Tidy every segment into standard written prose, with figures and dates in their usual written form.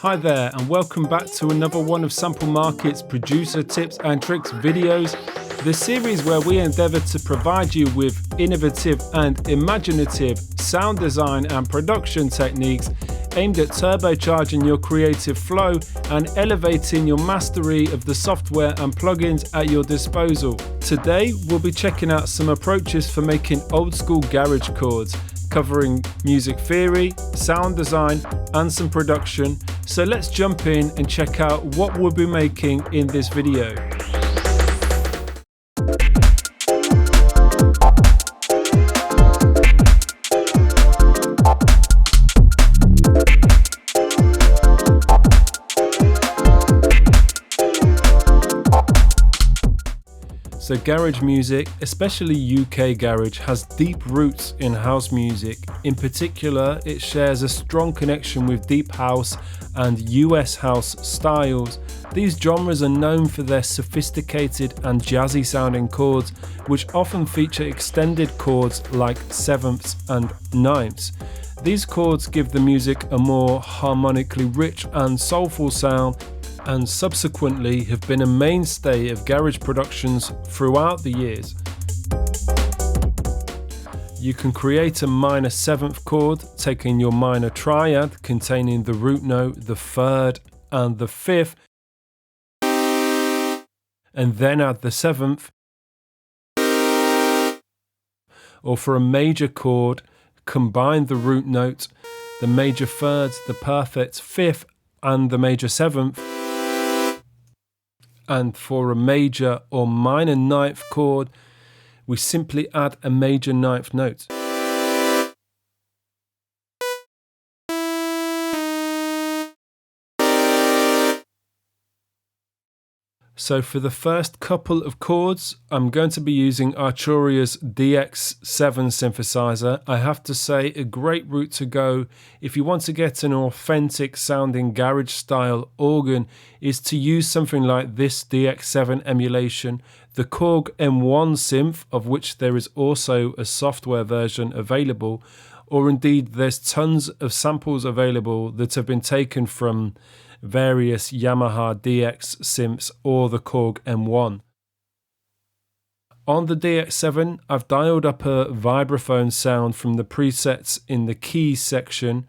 Hi there, and welcome back to another one of Sample Market's producer tips and tricks videos, the series where we endeavour to provide you with innovative and imaginative sound design and production techniques aimed at turbocharging your creative flow and elevating your mastery of the software and plugins at your disposal. Today, we'll be checking out some approaches for making old school garage chords, covering music theory, sound design, and some production. So let's jump in and check out what we'll be making in this video. So garage music, especially UK garage, has deep roots in house music. In particular, it shares a strong connection with deep house and US house styles. These genres are known for their sophisticated and jazzy sounding chords, which often feature extended chords like sevenths and ninths. These chords give the music a more harmonically rich and soulful sound, and subsequently have been a mainstay of garage productions throughout the years. You can create a minor seventh chord, taking your minor triad containing the root note, the third and the fifth, and then add the seventh. Or for a major chord, combine the root note, the major thirds, the perfect fifth and the major seventh. And for a major or minor ninth chord, we simply add a major ninth note. So for the first couple of chords, I'm going to be using Arturia's DX7 synthesizer. I have to say, a great route to go if you want to get an authentic sounding garage style organ is to use something like this DX7 emulation, the Korg M1 synth, of which there is also a software version available, or indeed there's tons of samples available that have been taken from various Yamaha DX synths or the Korg M1. On the DX7, I've dialed up a vibraphone sound from the presets in the keys section.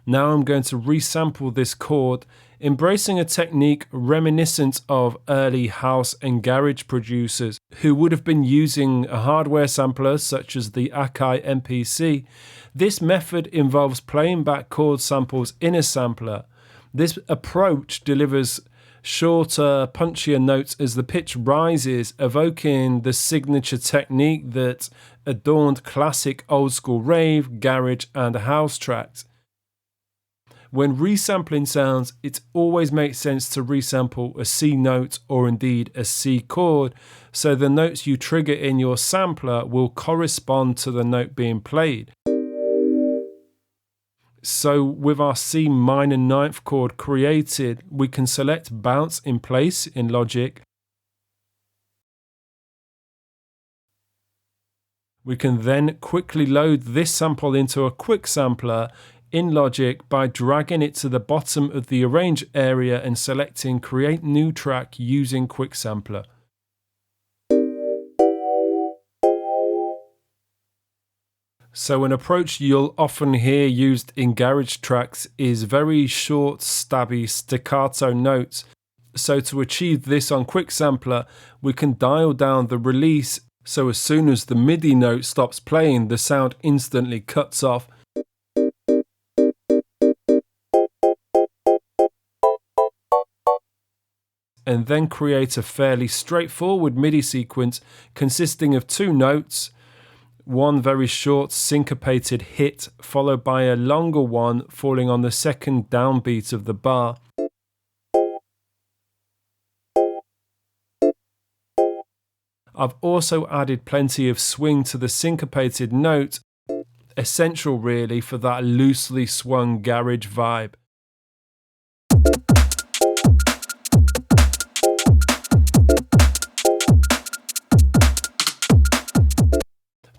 Now I'm going to resample this chord, embracing a technique reminiscent of early house and garage producers who would have been using a hardware sampler such as the Akai MPC. This method involves playing back chord samples in a sampler. This approach delivers shorter, punchier notes as the pitch rises, evoking the signature technique that adorned classic old school rave, garage and house tracks. When resampling sounds, it always makes sense to resample a C note or indeed a C chord, so the notes you trigger in your sampler will correspond to the note being played. So with our C minor ninth chord created, we can select bounce in place in Logic. We can then quickly load this sample into a quick sampler in Logic by dragging it to the bottom of the arrange area and selecting create new track using quick sampler. So an approach you'll often hear used in garage tracks is very short, stabby staccato notes. So to achieve this on quick sampler, we can dial down the release, so as soon as the MIDI note stops playing, the sound instantly cuts off. And then create a fairly straightforward MIDI sequence consisting of two notes, one very short syncopated hit followed by a longer one falling on the second downbeat of the bar. I've also added plenty of swing to the syncopated note, essential really for that loosely swung garage vibe.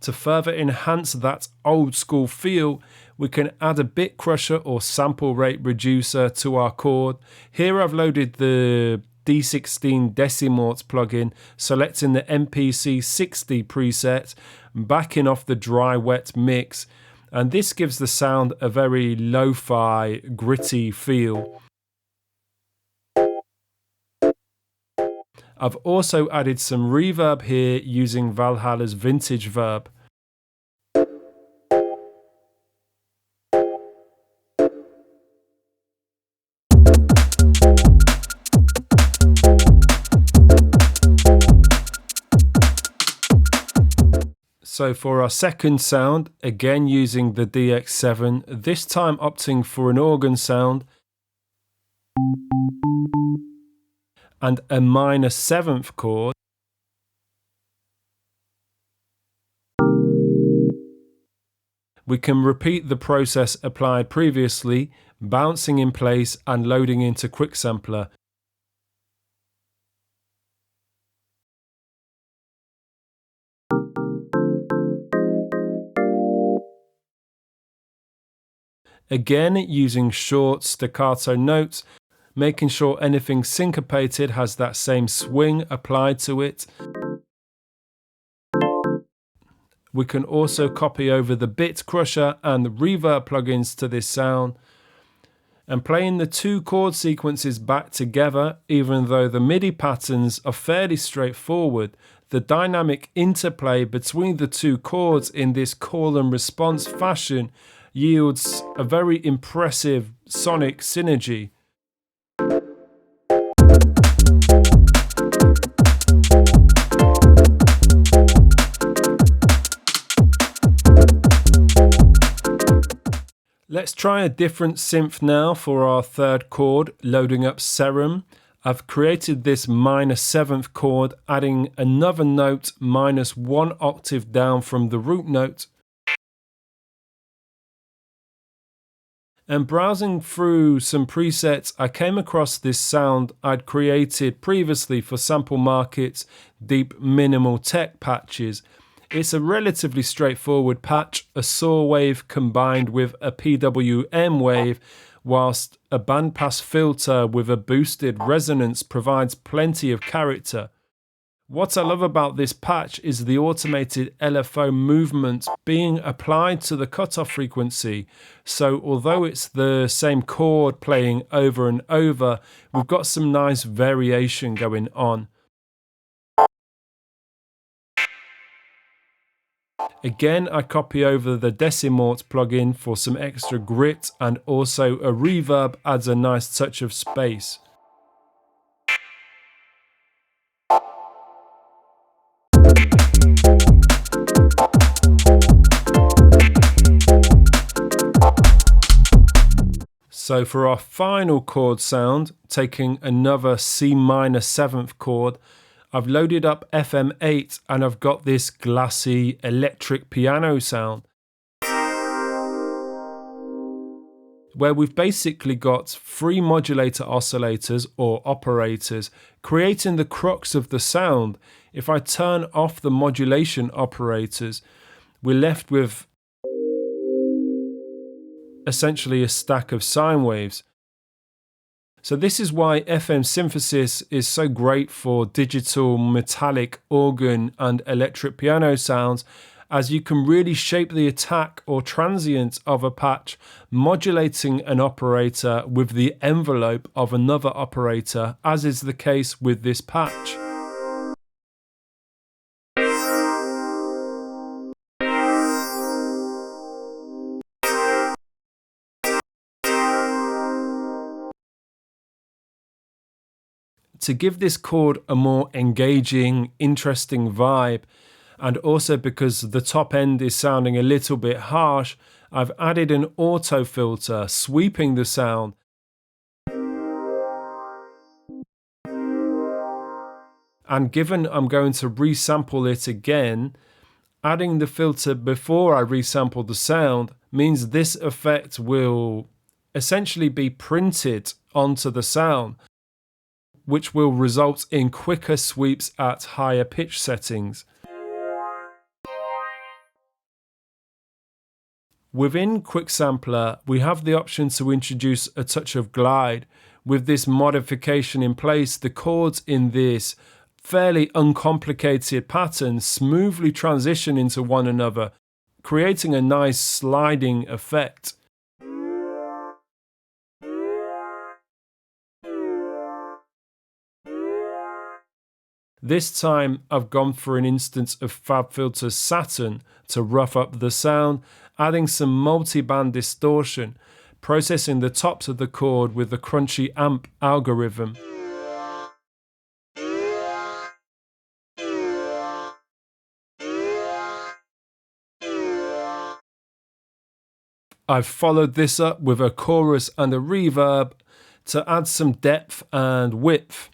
To further enhance that old school feel, we can add a bit crusher or sample rate reducer to our chord. Here I've loaded the D16 Decimorts plugin, selecting the MPC 60 preset, backing off the dry wet mix, and this gives the sound a very lo-fi, gritty feel. I've also added some reverb here using Valhalla's Vintage Verb. So for our second sound, again using the DX7, this time opting for an organ sound and a minor 7th chord. We can repeat the process applied previously, bouncing in place and loading into Quick Sampler. Again using short staccato notes, making sure anything syncopated has that same swing applied to it. We can also copy over the bit crusher and the reverb plugins to this sound. And playing the two chord sequences back together, even though the MIDI patterns are fairly straightforward, the dynamic interplay between the two chords in this call and response fashion yields a very impressive sonic synergy. Let's try a different synth now for our third chord, loading up Serum. I've created this minor 7th chord, adding another note minus 1 octave down from the root note. And browsing through some presets, I came across this sound I'd created previously for Sample Market's deep minimal tech patches. It's a relatively straightforward patch, a saw wave combined with a PWM wave, whilst a bandpass filter with a boosted resonance provides plenty of character. What I love about this patch is the automated LFO movement being applied to the cutoff frequency. So although it's the same chord playing over and over, we've got some nice variation going on. Again, I copy over the Decimorts plugin for some extra grit, and also a reverb adds a nice touch of space. So for our final chord sound, taking another C minor 7th chord, I've loaded up FM8 and I've got this glassy electric piano sound, where we've basically got 3 modulator oscillators or operators creating the crux of the sound. If I turn off the modulation operators, we're left with essentially a stack of sine waves. So this is why FM synthesis is so great for digital, metallic, organ and electric piano sounds, as you can really shape the attack or transient of a patch, modulating an operator with the envelope of another operator, as is the case with this patch. To give this chord a more engaging, interesting vibe, and also because the top end is sounding a little bit harsh, I've added an auto filter sweeping the sound. And given I'm going to resample it again, adding the filter before I resample the sound means this effect will essentially be printed onto the sound, which will result in quicker sweeps at higher pitch settings. Within Quick Sampler, we have the option to introduce a touch of glide. With this modification in place, the chords in this fairly uncomplicated pattern smoothly transition into one another, creating a nice sliding effect. This time I've gone for an instance of FabFilter Saturn to rough up the sound, adding some multi-band distortion, processing the tops of the chord with the crunchy amp algorithm. I've followed this up with a chorus and a reverb to add some depth and width.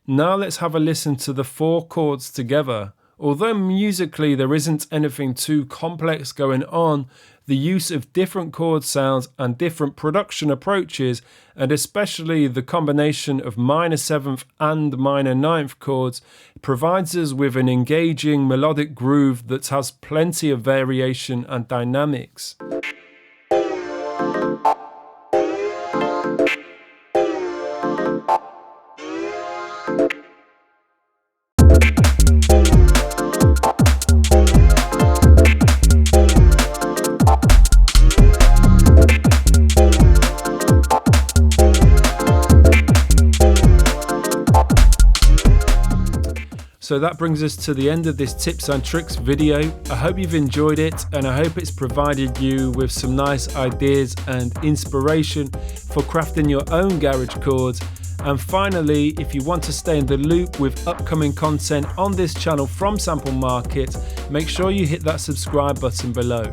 Now let's have a listen to the 4 chords together. Although musically there isn't anything too complex going on, the use of different chord sounds and different production approaches, and especially the combination of minor 7th and minor 9th chords, provides us with an engaging melodic groove that has plenty of variation and dynamics. So that brings us to the end of this tips and tricks video. I hope you've enjoyed it, and I hope it's provided you with some nice ideas and inspiration for crafting your own garage chords. And finally, if you want to stay in the loop with upcoming content on this channel from Sample Market, make sure you hit that subscribe button below.